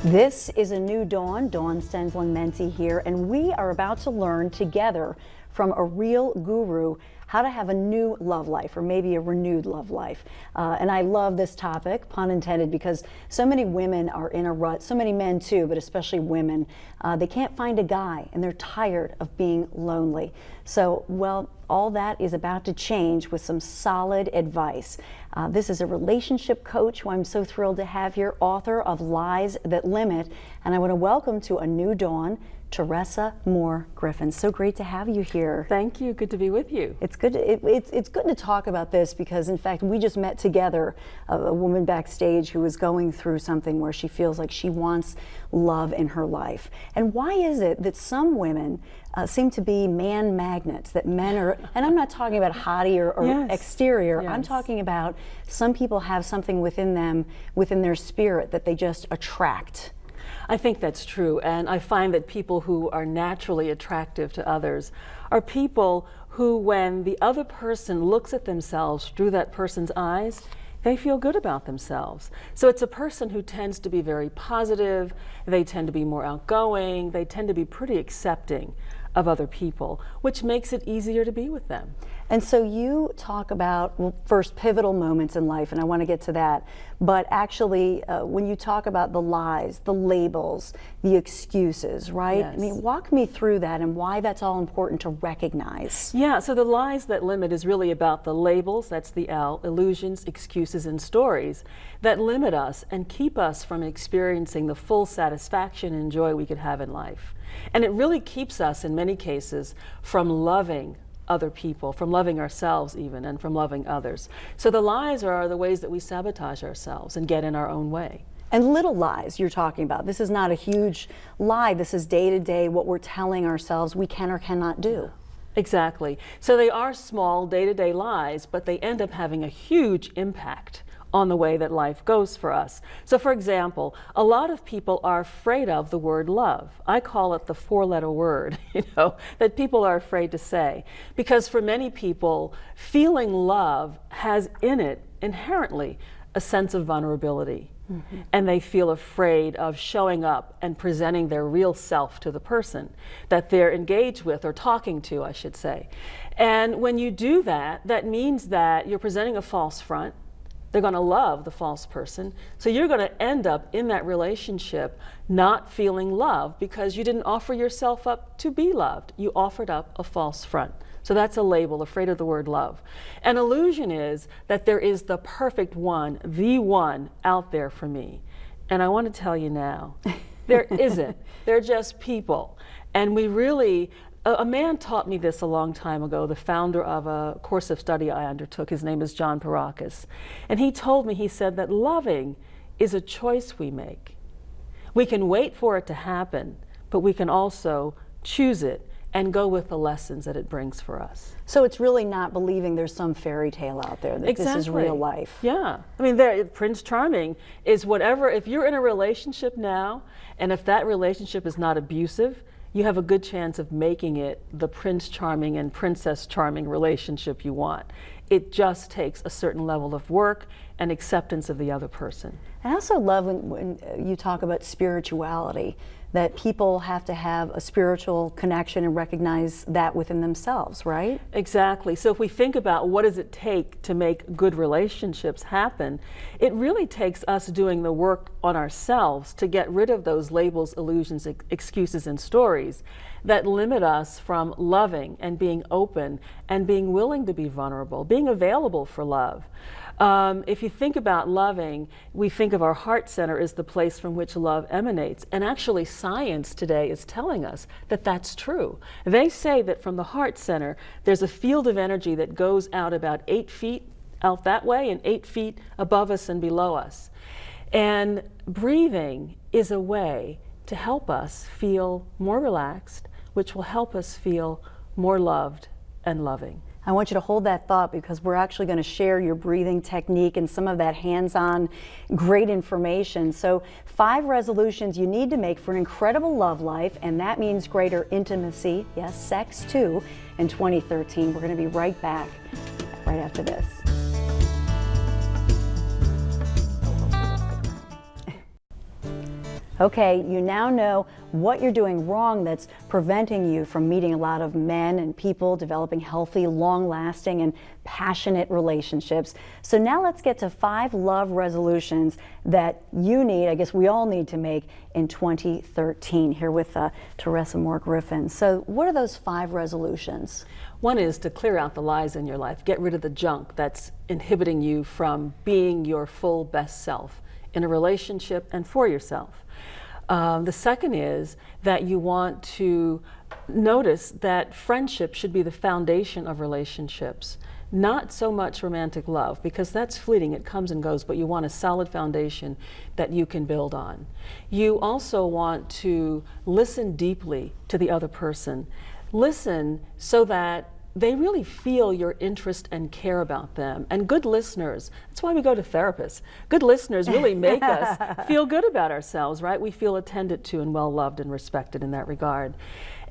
This is a new dawn. Dawn Stensland-Mendte here, and we are about to learn together from a real guru how to have a new love life, or maybe a renewed love life. And I love this topic, pun intended, because so many women are in a rut, so many men too, but especially women. They can't find a guy, and they're tired of being lonely. So, well, all that is about to change with some solid advice. This is a relationship coach who I'm so thrilled to have here, author of Lies That Limit, and I want to welcome to a new dawn, Teressa Moore Griffin. So great to have you here. Thank you. Good to be with you. It's good. It's good to talk about this because, in fact, we just met together. A woman backstage who is going through something where she feels like she wants love in her life. And why is it that some women seem to be man magnets? That men are, and I'm not talking about hottie or Yes. exterior. Yes. I'm talking about some people have something within them, within their spirit, that they just attract. I think that's true, and I find that people who are naturally attractive to others are people who, when the other person looks at themselves through that person's eyes, they feel good about themselves. So it's a person who tends to be very positive, they tend to be more outgoing, they tend to be pretty accepting of other people, which makes it easier to be with them. And so you talk about, well, first, pivotal moments in life, and I want to get to that, but actually when you talk about the lies, the labels, the excuses, right? Yes. I mean, walk me through that and why that's all important to recognize. Yeah, so the Lies That Limit is really about the labels, that's the L, illusions, excuses, and stories that limit us and keep us from experiencing the full satisfaction and joy we could have in life. And it really keeps us, in many cases, from loving other people, from loving ourselves even, and from loving others. So the lies are the ways that we sabotage ourselves and get in our own way. And little lies you're talking about. This is not a huge lie. This is day to day what we're telling ourselves we can or cannot do. Exactly. So they are small day-to-day lies, but they end up having a huge impact on the way that life goes for us. So for example, a lot of people are afraid of the word love. I call it the four-letter word, that people are afraid to say. Because for many people, feeling love has in it inherently a sense of vulnerability. Mm-hmm. And they feel afraid of showing up and presenting their real self to the person that they're engaged with, or talking to, I should say. And when you do that, that means that you're presenting a false front. They're going to love the false person. So you're going to end up in that relationship not feeling love because you didn't offer yourself up to be loved. You offered up a false front. So that's a label, afraid of the word love. An illusion is that there is the perfect one, the one out there for me. And I want to tell you now, there isn't. They're just people. And we really, a man taught me this a long time ago, the founder of a course of study I undertook. His name is John Parakis. And he told me, he said that loving is a choice we make. We can wait for it to happen, but we can also choose it and go with the lessons that it brings for us. So it's really not believing there's some fairy tale out there, that Exactly. This is real life. Yeah. I mean, Prince Charming is whatever, if you're in a relationship now, and if that relationship is not abusive, you have a good chance of making it the Prince Charming and Princess Charming relationship you want. It just takes a certain level of work and acceptance of the other person. I also love when you talk about spirituality, that people have to have a spiritual connection and recognize that within themselves, right? Exactly. So if we think about what does it take to make good relationships happen, it really takes us doing the work on ourselves to get rid of those labels, illusions, excuses, and stories that limit us from loving and being open and being willing to be vulnerable, being available for love. If you think about loving, we think of our heart center as the place from which love emanates. And actually science today is telling us that that's true. They say that from the heart center, there's a field of energy that goes out about 8 feet out that way and 8 feet above us and below us. And breathing is a way to help us feel more relaxed, which will help us feel more loved and loving. I want you to hold that thought because we're actually going to share your breathing technique and some of that hands-on great information. So 5 resolutions you need to make for an incredible love life, and that means greater intimacy, yes, sex too, in 2013. We're going to be right back right after this. Okay, you now know what you're doing wrong that's preventing you from meeting a lot of men and people, developing healthy, long-lasting, and passionate relationships. So now let's get to 5 love resolutions that you need, I guess we all need to make in 2013, here with Teressa Moore Griffin. So what are those 5 resolutions? One is to clear out the lies in your life. Get rid of the junk that's inhibiting you from being your full best self in a relationship and for yourself. The second is that you want to notice that friendship should be the foundation of relationships, not so much romantic love, because that's fleeting, it comes and goes, but you want a solid foundation that you can build on. You also want to listen deeply to the other person. Listen so that they really feel your interest and care about them. And good listeners, that's why we go to therapists. Good listeners really make us feel good about ourselves, right? We feel attended to and well loved and respected in that regard.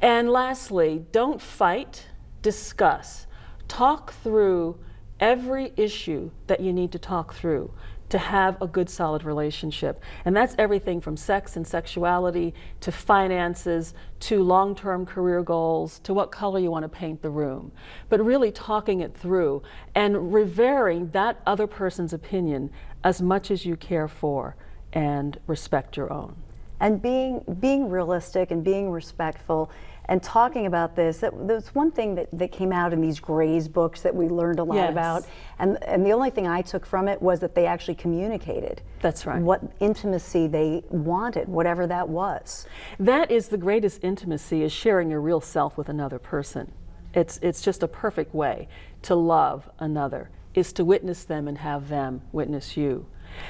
And lastly, don't fight, discuss. Talk through every issue that you need to talk through to have a good, solid relationship. And that's everything from sex and sexuality to finances to long-term career goals to what color you want to paint the room. But really talking it through and revering that other person's opinion as much as you care for and respect your own. And being realistic and being respectful and talking about this, there's one thing that came out in these Gray's books that we learned a lot about, and the only thing I took from it was that they actually communicated. That's right. What intimacy they wanted, whatever that was. That is the greatest intimacy, is sharing your real self with another person. It's just a perfect way to love another, is to witness them and have them witness you.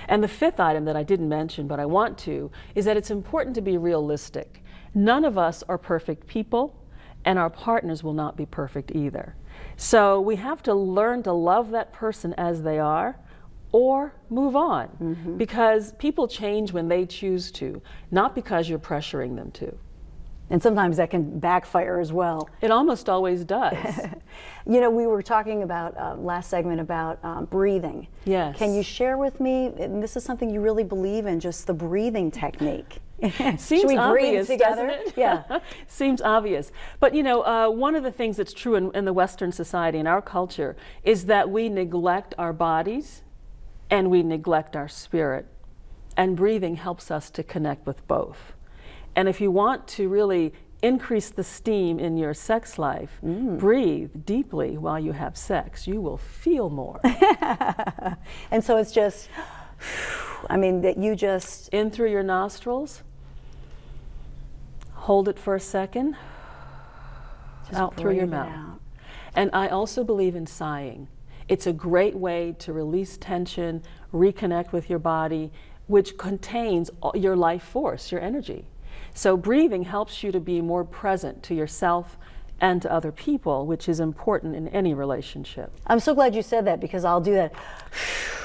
And the 5th item that I didn't mention, but I want to, is that it's important to be realistic. None of us are perfect people, and our partners will not be perfect either. So we have to learn to love that person as they are, or move on, because people change when they choose to, not because you're pressuring them to. And sometimes that can backfire as well. It almost always does. You know, we were talking about last segment about breathing. Yes. Can you share with me, and this is something you really believe in, just the breathing technique? Seems obvious, together? doesn't it? Yeah. Seems obvious. But you know, one of the things that's true in the Western society, in our culture, is that we neglect our bodies and we neglect our spirit. And breathing helps us to connect with both. And if you want to really increase the steam in your sex life, breathe deeply while you have sex. You will feel more. And so it's just, I mean, that you just... In through your nostrils, hold it for a second, just out through your breathe it mouth. out. And I also believe in sighing. It's a great way to release tension, reconnect with your body, which contains your life force, your energy. So breathing helps you to be more present to yourself and to other people, which is important in any relationship. I'm so glad you said that, because I'll do that.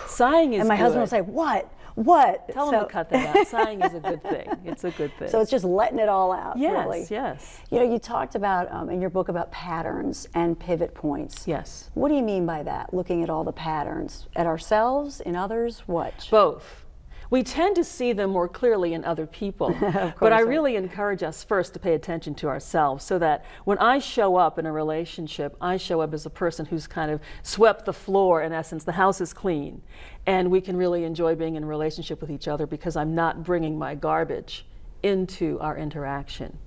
Sighing is And my good. husband will say, what? What? Tell him to cut that out. Sighing is a good thing. It's a good thing. So it's just letting it all out, yes, really. Yes. You know, you talked about, in your book, about patterns and pivot points. Yes. What do you mean by that, looking at all the patterns? At ourselves, in others, what? Both. We tend to see them more clearly in other people, but I really encourage us first to pay attention to ourselves, so that when I show up in a relationship, I show up as a person who's kind of swept the floor, in essence. The house is clean, and we can really enjoy being in a relationship with each other because I'm not bringing my garbage into our interaction.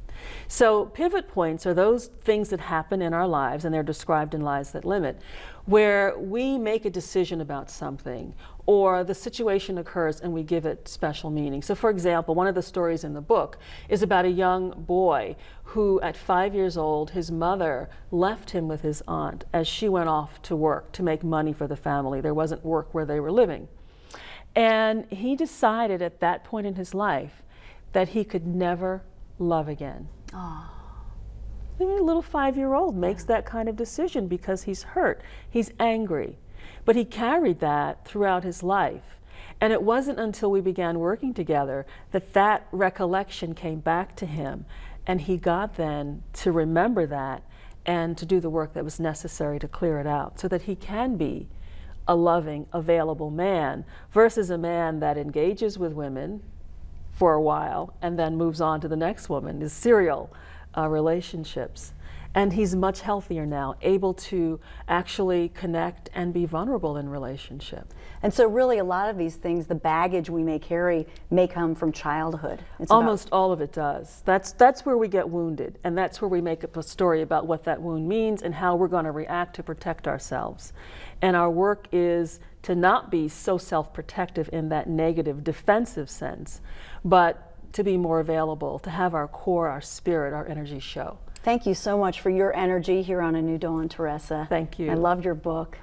So pivot points are those things that happen in our lives, and they're described in Lies That Limit, where we make a decision about something, or the situation occurs and we give it special meaning. So for example, one of the stories in the book is about a young boy who, at 5 years old, his mother left him with his aunt as she went off to work to make money for the family. There wasn't work where they were living. And he decided at that point in his life that he could never love again. Oh. A little 5-year-old makes that kind of decision because he's hurt, he's angry. But he carried that throughout his life. And it wasn't until we began working together that that recollection came back to him, and he got then to remember that and to do the work that was necessary to clear it out, so that he can be a loving, available man, versus a man that engages with women for a while and then moves on to the next woman, is serial relationships. And he's much healthier now, able to actually connect and be vulnerable in relationship. And so really a lot of these things, the baggage we may carry, may come from childhood. It's Almost all of it does. That's where we get wounded, and that's where we make up a story about what that wound means and how we're going to react to protect ourselves. And our work is to not be so self-protective in that negative, defensive sense, but to be more available, to have our core, our spirit, our energy show. Thank you so much for your energy here on A New Dawn, Teressa. Thank you. I loved your book.